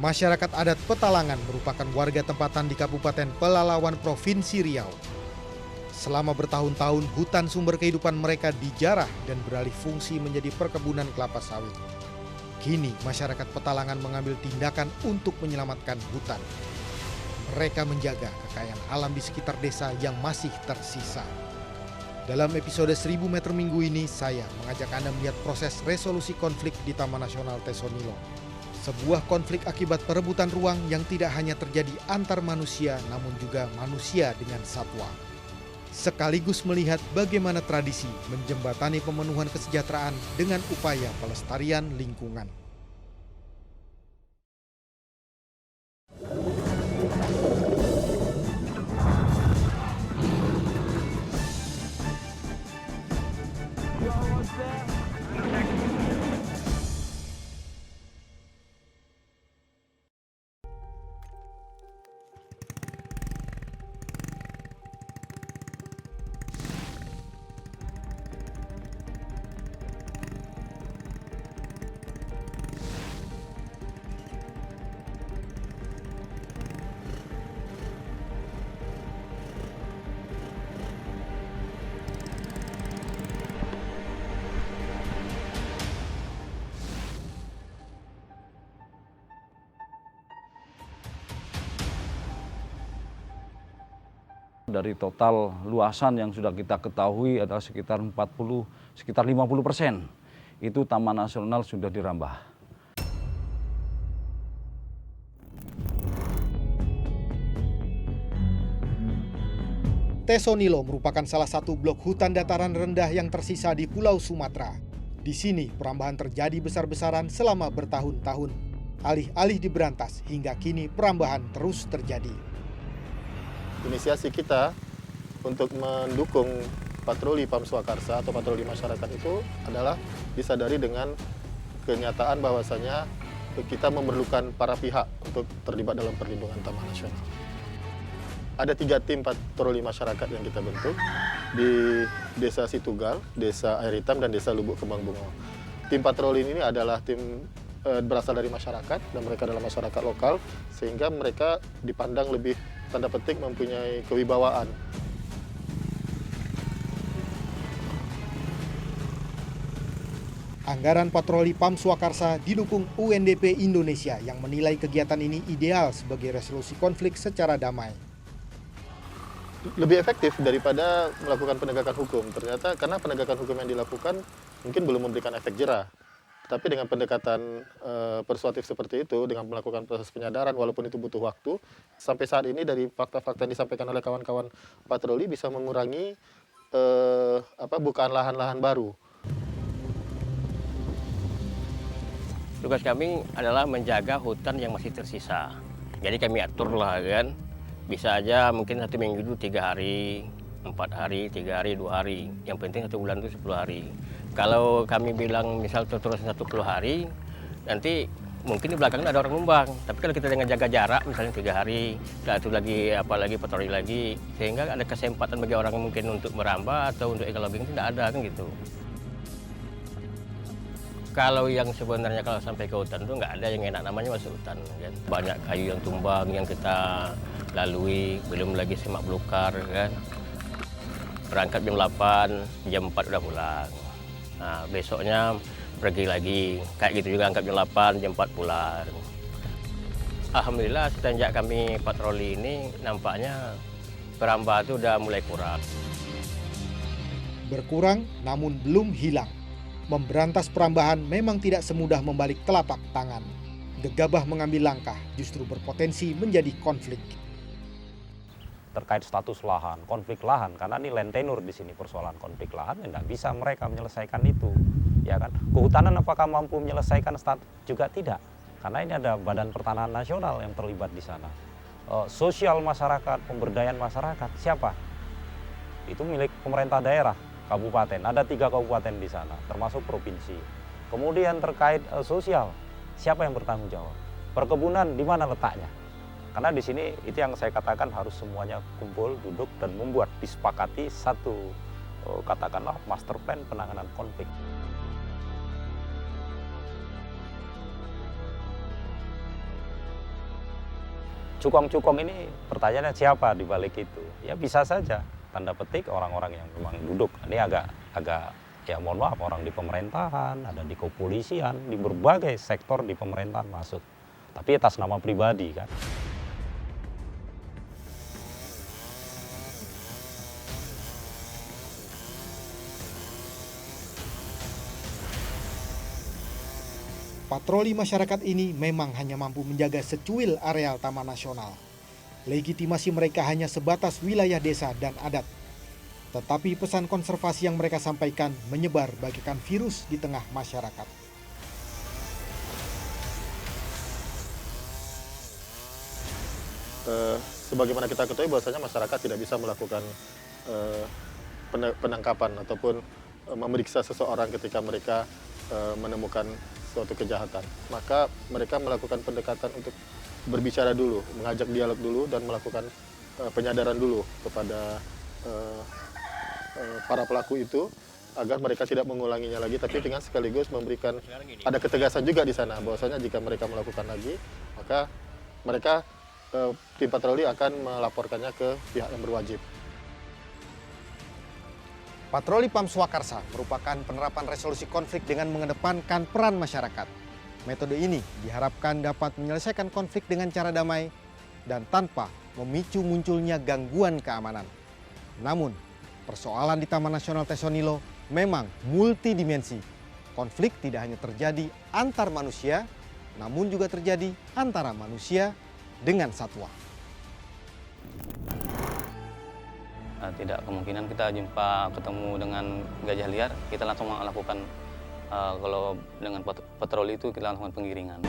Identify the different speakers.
Speaker 1: Masyarakat adat Petalangan merupakan warga tempatan di Kabupaten Pelalawan, Provinsi Riau. Selama bertahun-tahun, hutan sumber kehidupan mereka dijarah dan beralih fungsi menjadi perkebunan kelapa sawit. Kini, masyarakat Petalangan mengambil tindakan untuk menyelamatkan hutan. Mereka menjaga kekayaan alam di sekitar desa yang masih tersisa. Dalam episode 1000 meter minggu ini, saya mengajak Anda melihat proses resolusi konflik di Taman Nasional Tesonilo. Sebuah konflik akibat perebutan ruang yang tidak hanya terjadi antar manusia, namun juga manusia dengan satwa. Sekaligus melihat bagaimana tradisi menjembatani pemenuhan kesejahteraan dengan upaya pelestarian lingkungan.
Speaker 2: Dari total luasan yang sudah kita ketahui adalah sekitar 50%. Itu Taman Nasional sudah dirambah.
Speaker 1: Tesonilo merupakan salah satu blok hutan dataran rendah yang tersisa di Pulau Sumatera. Di sini perambahan terjadi besar-besaran selama bertahun-tahun. Alih-alih diberantas, hingga kini perambahan terus terjadi.
Speaker 3: Inisiasi kita untuk mendukung patroli Pam Swakarsa atau patroli masyarakat itu adalah disadari dengan kenyataan bahwasanya kita memerlukan para pihak untuk terlibat dalam perlindungan Taman Nasional. Ada 3 tim patroli masyarakat yang kita bentuk di Desa Situgal, Desa Air Hitam, dan Desa Lubuk Kembang Bungo. Tim patroli ini adalah tim berasal dari masyarakat dan mereka adalah masyarakat lokal sehingga mereka dipandang lebih tanda petik mempunyai kewibawaan.
Speaker 1: Anggaran patroli Pam Swakarsa didukung UNDP Indonesia yang menilai kegiatan ini ideal sebagai resolusi konflik secara damai.
Speaker 3: Lebih efektif daripada melakukan penegakan hukum. Ternyata karena penegakan hukum yang dilakukan mungkin belum memberikan efek jera. Tapi dengan pendekatan persuasif seperti itu, dengan melakukan proses penyadaran walaupun itu butuh waktu, sampai saat ini dari fakta-fakta yang disampaikan oleh kawan-kawan patroli bisa mengurangi bukaan lahan-lahan baru.
Speaker 4: Tugas kami adalah menjaga hutan yang masih tersisa. Jadi kami aturlah kan, bisa aja mungkin 1 minggu itu 3 hari, 4 hari, 3 hari, 2 hari. Yang penting 1 bulan itu 10 hari. Kalau kami bilang misal terus 10 hari, nanti mungkin di belakang ada orang numbang. Tapi kalau kita dengan jaga jarak, misalnya 3 hari, setelah itu lagi patroli lagi, sehingga ada kesempatan bagi orang mungkin untuk merambah atau untuk ekologing tidak ada kan gitu. Kalau yang sebenarnya kalau sampai ke hutan itu nggak ada yang enak namanya masuk hutan. Kan. Banyak kayu yang tumbang yang kita lalui, belum lagi semak belukar kan. Berangkat jam 8, jam 4 udah pulang. Nah, besoknya pergi lagi, kayak gitu juga angkat jam 8, jam 4 pulang. Alhamdulillah semenjak kami patroli ini nampaknya perambahan itu udah mulai kurang.
Speaker 1: Berkurang namun belum hilang. Memberantas perambahan memang tidak semudah membalik telapak tangan. Gegabah mengambil langkah justru berpotensi menjadi konflik.
Speaker 2: Terkait status lahan, konflik lahan, karena ini land tenure di sini persoalan konflik lahan, tidak bisa mereka menyelesaikan itu, ya kan? Kehutanan apakah mampu menyelesaikan status juga tidak, karena ini ada Badan Pertanahan Nasional yang terlibat di sana. Sosial masyarakat, pemberdayaan masyarakat, siapa? Itu milik pemerintah daerah, kabupaten. Ada 3 kabupaten di sana, termasuk provinsi. Kemudian terkait sosial, siapa yang bertanggung jawab? Perkebunan di mana letaknya? Karena di sini itu yang saya katakan harus semuanya kumpul, duduk, dan membuat disepakati satu katakanlah master plan penanganan konflik. cukong-cukong ini pertanyaannya siapa di balik itu? Ya bisa saja tanda petik orang-orang yang memang duduk. Ini agak ya mohon maaf, orang di pemerintahan, ada di kepolisian, di berbagai sektor di pemerintahan masuk. Tapi atas nama pribadi kan.
Speaker 1: Patroli masyarakat ini memang hanya mampu menjaga secuil areal Taman Nasional. Legitimasi mereka hanya sebatas wilayah desa dan adat. Tetapi pesan konservasi yang mereka sampaikan menyebar bagaikan virus di tengah masyarakat.
Speaker 3: Sebagaimana kita ketahui bahwasanya masyarakat tidak bisa melakukan penangkapan ataupun memeriksa seseorang ketika mereka menemukan suatu kejahatan. Maka mereka melakukan pendekatan untuk berbicara dulu, mengajak dialog dulu dan melakukan penyadaran dulu kepada para pelaku itu agar mereka tidak mengulanginya lagi, tapi dengan sekaligus memberikan ada ketegasan juga di sana bahwasanya jika mereka melakukan lagi, maka mereka tim patroli akan melaporkannya ke pihak yang berwajib.
Speaker 1: Patroli PAM Swakarsa merupakan penerapan resolusi konflik dengan mengedepankan peran masyarakat. Metode ini diharapkan dapat menyelesaikan konflik dengan cara damai dan tanpa memicu munculnya gangguan keamanan. Namun, persoalan di Taman Nasional Tesonilo memang multidimensi. Konflik tidak hanya terjadi antar manusia, namun juga terjadi antara manusia dengan satwa.
Speaker 5: Tidak kemungkinan kita ketemu dengan gajah liar, kita langsung melakukan kalau dengan patroli itu kita lakukan penggiringan.